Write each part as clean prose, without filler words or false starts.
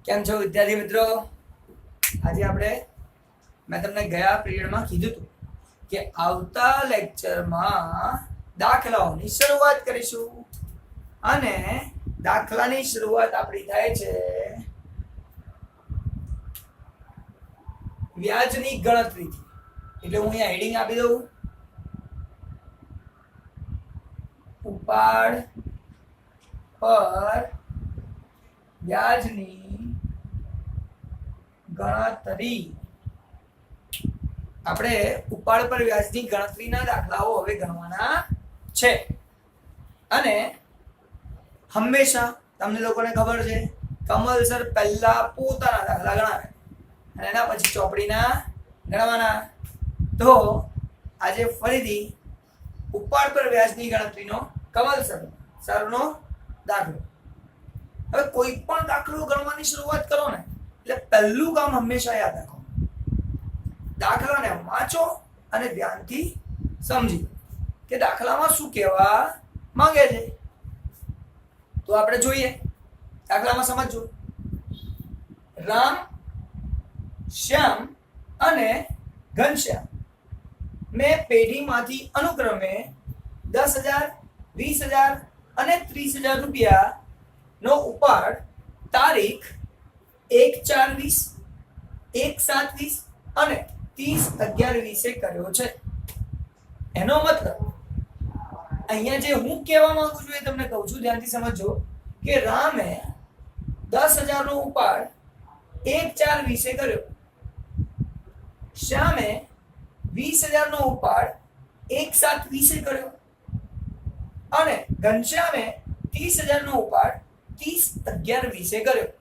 કેમ છો વિદ્યાર્થી મિત્રો? આજે આપણે મેં તમને ગયા પીરિયડમાં કીધું હતું કે આવતા લેક્ચરમાં દાખલાઓની શરૂઆત કરીશું અને દાખલાની શરૂઆત આપણી થાય છે વ્યાજની ગણતરીથી. એટલે હું અહીંયા હેડિંગ આપી દઉં, ઉપાડ પર વ્યાજની ગણતરી. આપણે ઉપાડ પર વ્યાજની ગણતરીના દાખલાઓ હવે ગણવાના છે અને હંમેશા તમને લોકોને ખબર છે કમલ સર પહેલા પોતાના દાખલા ગણાવે અને એના પછી ચોપડીના ગણવાના. તો આજે ફરીથી ઉપાડ પર વ્યાજની ગણતરીનો કમલ સરનો દાખલો. હવે કોઈ પણ દાખલો ગણવાની શરૂઆત કરો ને એટલે પહેલું કામ હંમેશા યાદ રાખો, દાખલાને વાંચો અને ધ્યાનથી સમજી કે દાખલામાં શું કહેવા માંગે છે. તો આપણે જોઈએ, દાખલામાં સમજો. રામ, શ્યામ અને ઘનશ્યામ મેં પેઢીમાંથી અનુક્રમે 10,000, 20,000 અને 30,000 રૂપિયા નો ઉપાડ તારીખ 1/4/20, 1/7/20 અને 30/11/20 કર્યો છે. એનો મતલબ અહીંયા જે હું કહેવા માંગુ છું એ તમને કહું છું, ધ્યાનથી સમજો કે રામે 10,000 નો ઉપાડ 1/4/20 કર્યો, શ્યામે 20,000 નો ઉપાડ 1/7/20 કર્યો અને ઘનશ્યામે 30,000 નો ઉપાડ 30/11/20 કર્યો.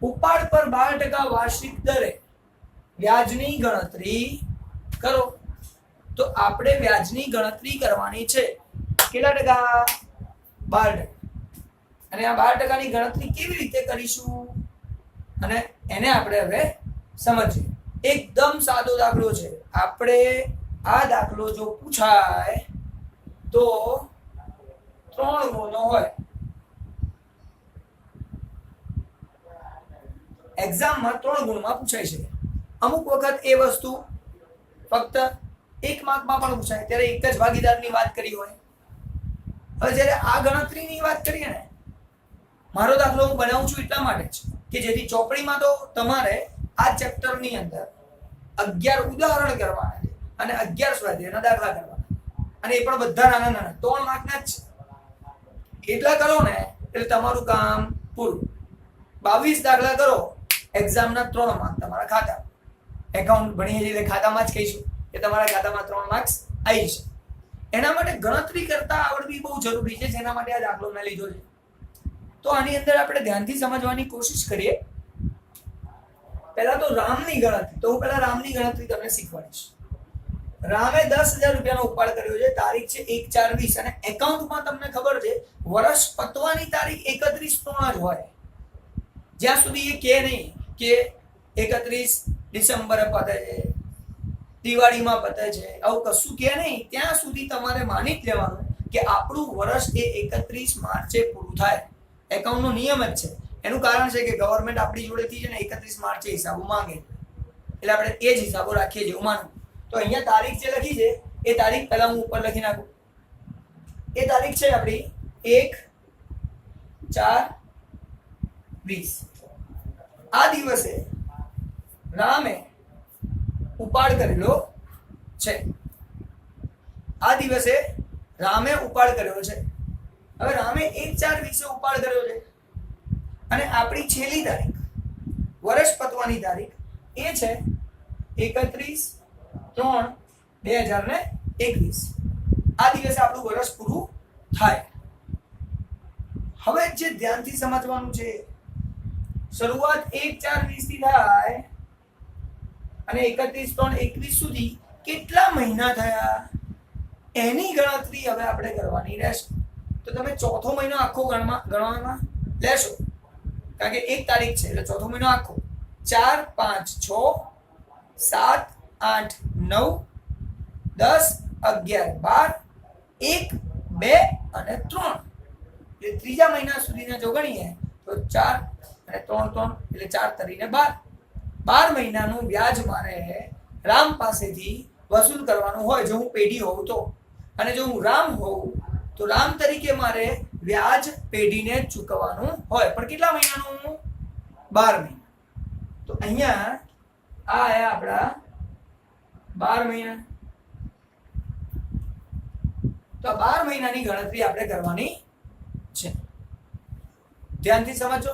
ઉપાડ પર 12% વાર્ષિક દરે વ્યાજની ગણતરી કરો. તો આપણે વ્યાજની ગણતરી કરવાની છે. કેટલા ટકા? 12%. અને આ 12% ની ગણતરી કેવી રીતે કરીશું અને એને આપણે હવે સમજીએ. એકદમ સાદો દાખલો છે. આપણે આ દાખલો જો પૂછાય તો 3 ગુણનો હોય. એક્ઝામમાં 3 ગુણમાં પૂછાય છે. અમુક વખત એ વસ્તુ ફક્ત 1 માર્કમાં પણ પૂછાય, ત્યારે એક જ ભાગીદારની વાત કરી હોય. હવે જ્યારે આ ગણતરીની વાત કરીએ ને, મારો દાખલો હું બનાવું છું એટલા માટે જ કે જેથી ચોપડીમાં તો તમારે આ ચેપ્ટરની અંદર 11 ઉદાહરણ કરવાના છે અને 11 સ્વાધ્યાયના દાખલા કરવાના, અને એ પણ બધા નાના નાના 3 માર્કના જ છે. એટલા કરો ને એટલે તમારું કામ પૂરું. 22 દાખલા કરો, એક્ઝામના 3 માર્ક તમારા ખાતા. એકાઉન્ટ ભણીએ છીએ એટલે ખાતામાં જ કહીશું કે તમારા ખાતામાં 3 માર્ક્સ આવી છે. એના માટે ગણતરી કરતા આવડવી બહુ જરૂરી છે, જેના માટે આ દાખલો મેં લીધો છે. તો આની અંદર આપણે ધ્યાનથી સમજવાની કોશિશ કરીએ. પહેલા તો રામની ગણતરી. તો હું પહેલા રામની ગણતરી તમને શીખવાડીશ. રામે 10,000 રૂપિયાનો ઉપાડ કર્યો છે, તારીખ છે 1/4/20 અને એકાઉન્ટમાં તમને ખબર છે વર્ષ પતવાની તારીખ 31/3 જ હોય. જ્યાં સુધી એ કહે નહીં કે 31 ડિસેમ્બરે પતે છે, દિવાળીમાં પતે છે, આવું કશું કહે નહીં, ત્યાં સુધી તમારે માની જ લેવાનું કે આપણું વર્ષ એ 31 માર્ચે પૂરું થાય. એકાઉન્ટનો નિયમ જ છે. એનું કારણ છે કે ગવર્મેન્ટ આપણી જોડેથી છે ને 31 માર્ચે હિસાબો માંગે, એટલે આપણે એ જ હિસાબો રાખીએ છીએ, હું માનું. તો અહીંયા તારીખ જે લખી છે એ તારીખ પહેલા હું ઉપર લખી નાખું. એ તારીખ છે આપણી 1/4/20. આ દિવસે રામે ઉપાડ કરેલો છે. આ દિવસે રામે ઉપાડ કર્યો છે. હવે રામે 1/4/20 ઉપાડ કર્યો છે અને આપણી છેલ્લી તારીખ, વર્ષ પતવાની તારીખ એ છે 31/3/2021. આ દિવસે આપણું વર્ષ પૂરું થાય. હવે જે ધ્યાનથી સમજવાનું છે, શરૂઆત 1/4/20 થી થાય અને 31/3/21 સુધી કેટલા મહિના થયા એની ગણતરી હવે આપણે કરવાની રહેશે. તો તમે ચોથો મહિનો આખો ગણવામાં લેશો, કારણ કે 1 તારીખ છે એટલે ચોથો મહિનો આખો. 4, 5, 6, 7, 8, 9, 10, 11, 12, 1, 2 અને 3. એટલે ત્રીજા મહિના સુધીના જો ગણીએ તો 4 અને 3 3 એટલે 4 તરીને 12 12 મહિનાનું વ્યાજ મારે રામ પાસેથી વસૂલ કરવાનું હોય જો હું પેઢી હોઉં તો, અને જો હું રામ હોઉં તો રામ તરીકે મારે વ્યાજ પેઢીને ચૂકવવાનું હોય, પણ કેટલા મહિનાનું? 12 મહિના. તો અહીંયા આ આયા આપણા 12 મહિના. તો 12 મહિનાની ગણતરી આપણે કરવાની છે. ધ્યાનથી સમજો.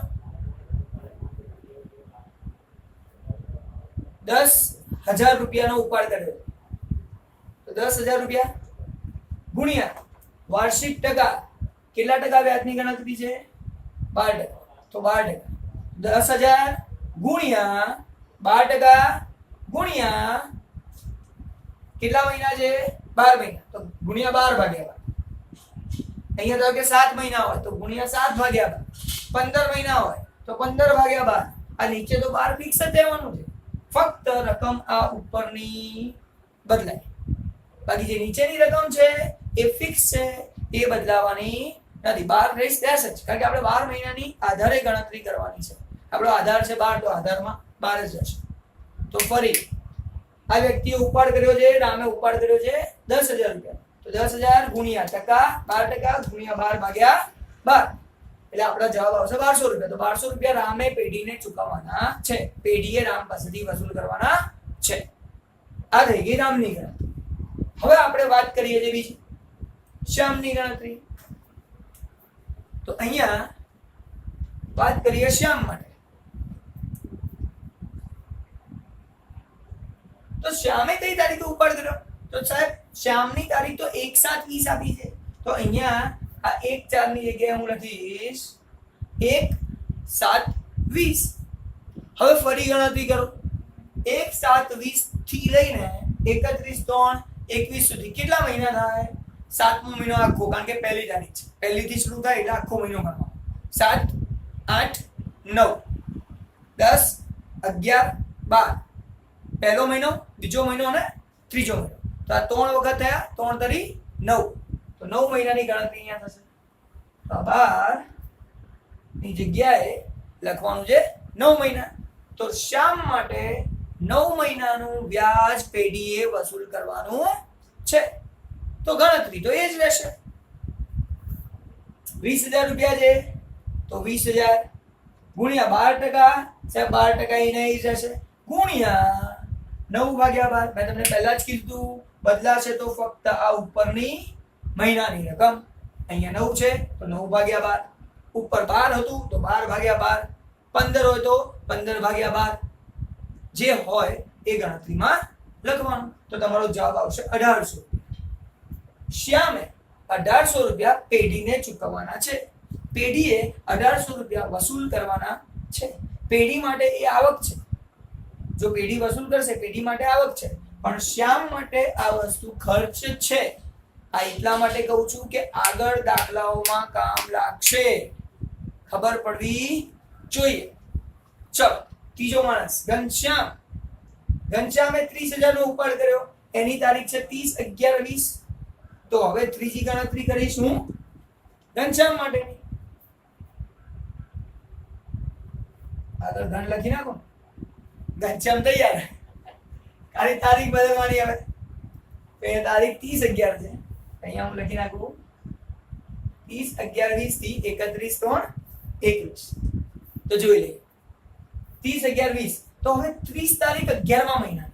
10,000 રૂપિયાનો ઉપાડ કર્યો તો 10,000 રૂપિયા ગુણ્યા વાર્ષિક ટકા. કેટલા ટકા વ્યાજની ગણતરી છે? 12%. તો 12%. 10,000 ગુણ્યા 12% ગુણ્યા કેટલા મહિના છે? 12 મહિના. તો ગુણ્યા 12 ભાગ્યા 12. અહીંયા તો કે 7 મહિના હોય તો ગુણ્યા 7 ભાગ્યા 12. 15 મહિના હોય તો 15 ભાગ્યા 12. આ નીચે તો 12 ફિક્સ જ રહેવાનું છે, ફક્ત રકમ આ ઉપરની બદલાય. બાકી જે નીચેની રકમ છે એ ફિક્સ છે, એ બદલાવાની નથી. 12 રેસ દેશ જ, કારણ કે આપણે 12 મહિનાની આધારે ગણતરી કરવાની છે. આપણો આધાર છે 12, તો આધારમાં 12 જ હશે. તો ફરી આ વ્યક્તિએ ઉપાડ કર્યો છે, રામે ઉપાડ કર્યો છે 10,000 રૂપિયા. તો 10,000 ગુણ્યા ટકા 12% ગુણ્યા 12 ભાગ્યા 12 એટલે આપણો જવાબ આવશે 1200 રૂપિયા. તો 1200 રૂપિયા રામે પેઢીને ચૂકવવાના છે, પેઢીએ રામ પાસેથી વસૂલ કરવાના છે. આ થઈ ગઈ રામની ગણતરી. હવે આપણે વાત કરીએ છીએ બીજી શ્યામની ગણતરી. તો અહીંયા વાત કરીએ શ્યામ માટે. તો શ્યામે કઈ તારીખે ઉપાડ કર્યો? તો સાહેબ શ્યામની તારીખ તો 1/7/20 આપી છે. તો અહીંયા આ 1/4 ની જગ્યાએ હું લખીશ 1/7/20. હવે ફરી ગણતરી કરો. 1/7/20 થી લઈને 31/3/21 સુધી કેટલા મહિના થાય? 7મો મહિનો આખો, કારણ કે પહેલી તારીખ છે, પહેલી થી શરૂ થાય એટલે આખો મહિનો ગણવાનો. 7 8 9 10 11 12 પહેલો મહિનો, બીજો મહિનો અને ત્રીજો મહિનો. તો આ 3 વખત થયા, 3 તરી 9. તો 9 મહિનાની ગણતરી અહીંયા થશે. તો 12 ની જગ્યાએ લખવાનું છે 9 મહિના. તો શ્યામ માટે 9 મહિનાનું વ્યાજ પેઢીએ વસૂલ કરવાનું છે. તો ગણતરી તો એ જ રહેશે. 20,000 રૂપિયા છે તો 20,000 ગુણ્યા 12%, સાહેબ 12% એ નહીં જશે, ગુણ્યા 9/12. મેં તમને પહેલા જ કીધું બદલાશે તો ફક્ત આ ઉપરની મહિનાની રકમ. અહીંયા 9 છે તો 9/12. ઉપર 12 હતું તો 12/12. 15 હોય તો 15/12. જે હોય એ ગણતરીમાં લખવાનું. તો તમારો જવાબ આવશે 1800. શ્યામે 1800 રૂપિયા પેઢીને ચૂકવવાના છે. પેઢીએ 1800 રૂપિયા વસૂલ કરવાના છે. પેઢી માટે એ આવક છે. જો પેઢી વસૂલ કરશે પેઢી માટે આવક છે, પણ શ્યામ માટે આ વસ્તુ ખર્ચ છે. આ એટલા માટે કહું છું કે આગળ દાખલાઓમાં કામ લાગશે, ખબર પડવી જોઈએ. ચલો ત્રીજો માણસ ઘનશ્યામ. ઘનશ્યામે 30,000 નો ઉપાડ કર્યો, એની તારીખ છે 30/11/20. તો હવે ત્રીજી ગણતરી કરીશું ઘનશ્યામ માટેની. આગળ ઘન લખી નાખો. ઘનશ્યામ તૈયાર, ખાલી તારીખ બદલવાની. હવે તો એ તારીખ 30/11 છે, અહીંયા હું લખી નાખું 30/11/20 થી 31/3/21. તો જોઈ લઈએ 30/11/20. તો હવે 30 તારીખ 11મા મહિના.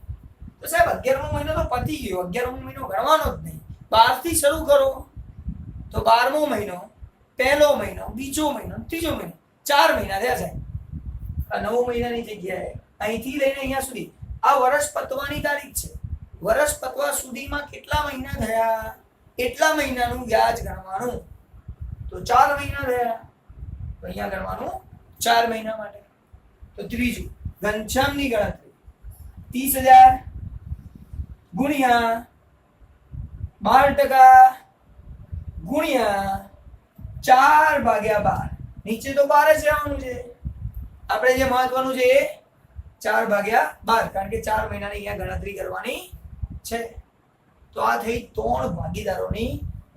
તો સાહેબ 11મો મહિનો તો પતી ગયો, 11મો મહિનો ગણવાનો જ નહીં. 12 થી શરૂ કરો તો 12મો મહિનો, પહેલો મહિનો, બીજો મહિનો, ત્રીજો મહિનો, 4 મહિના થયા સાહેબ. આ 9 મહિનાની જગ્યાએ અહીંથી લઈને અહીંયા સુધી આ વર્ષ પતવાની તારીખ છે. વર્ષ પતવા સુધીમાં કેટલા મહિના થયા એટલા મહિનાનું વ્યાજ ગણવાનું. તો 4 મહિના થયા તો અહીંયા ગણવાનું 4 મહિના માટે. તો ત્રીજું ઘનશ્યામની ગણતરી 30,000 ગુણ્યા 12% ગુણ્યા 4/12. નીચે તો 12 જ રહેવાનું છે. આપણે જે મહત્વનું છે એ 4/12, કારણ કે 4 મહિનાની અહીંયા ગણતરી કરવાની છે. તો આ થઈ 3 ભાગીદારોની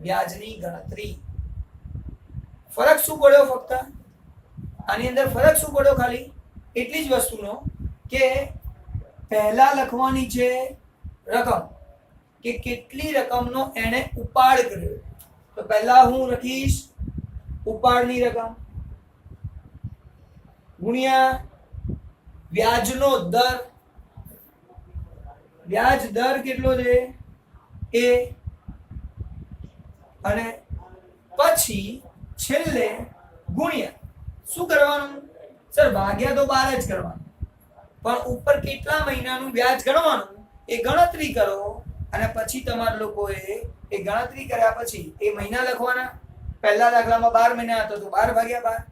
વ્યાજની ગણતરી. ફરક શું પડ્યો? ફક્ત આની અંદર ફરક શું પડ્યો? ખાલી એટલી જ વસ્તુનો કે પહેલા લખવાની છે રકમ, કે કેટલી રકમનો એને ઉપાડ કર્યો. તો પહેલા હું લખીશ ઉપાડની રકમ ગુણ્યા વ્યાજનો દર. વ્યાજ દર કેટલો છે એ, અને પછી છેલ્લે ગુણ્યા શું કરવાનું સર? ભાગ્યા તો 12 જ કરવાનું, પણ ઉપર કેટલા મહિનાનું વ્યાજ ગણવાનું એ ગણતરી કરો, અને પછી તમારા લોકોએ એ ગણતરી કર્યા પછી એ મહિના લખવાના. પહેલા દાખલામાં 12 મહિના હતો તો 12 ભાગ્યા 12.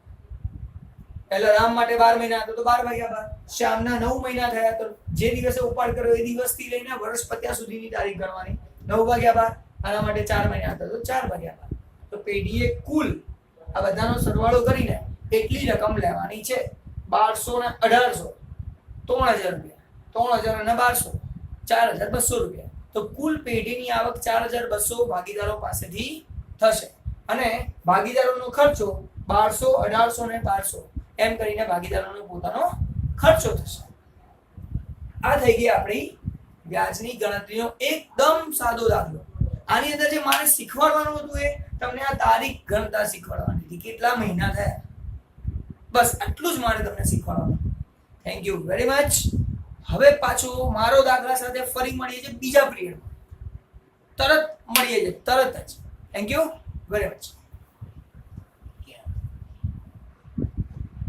પહેલા રામ માટે 12 મહિના હતો તો 12 ભાગ્યા 12. શ્યામના 9 મહિના થયા તો જે દિવસે ઉપાડ કર્યો એ દિવસથી લઈને વર્ષ પત્યા સુધીની તારીખ ગણવાની. 9 ભાગ્યા 12. આના માટે 4 મહિના હતા તો 4 ભાગ્યા 12. તો પેઢીએ કુલ આ બધાનો સરવાળો કરીને એટલી રકમ લેવાની છે. 1200 ને 1800 3000 રૂપિયા. 3000 અને 1200 4200 રૂપિયા. તો કુલ પેઢીની આવક 4200 ભાગીદારો પાસેથી થશે, અને ભાગીદારોનો ખર્ચો 1200, 1800 ને 1200 એમ કરીને ભાગીદારોનો પોતાનો ખર્ચો થશે. આ થઈ ગઈ આપણી વ્યાજની ગણતરીનો એકદમ સાદો દાખલો. આની અંદર જે મારે શીખવાડવાનું હતું એ તમને આ તારીખ ગણતા શીખવાડવાની હતી, કેટલા મહિના થયા. બસ આટલું જ મારે તમને શીખવાડવાનું. Thank you very much. હવે પાછો મારો દાખલા સાથે ફરી મળીએ છીએ બીજા પિરિયડમાં. તરત મળીએ છીએ, તરત જ. Thank you very much.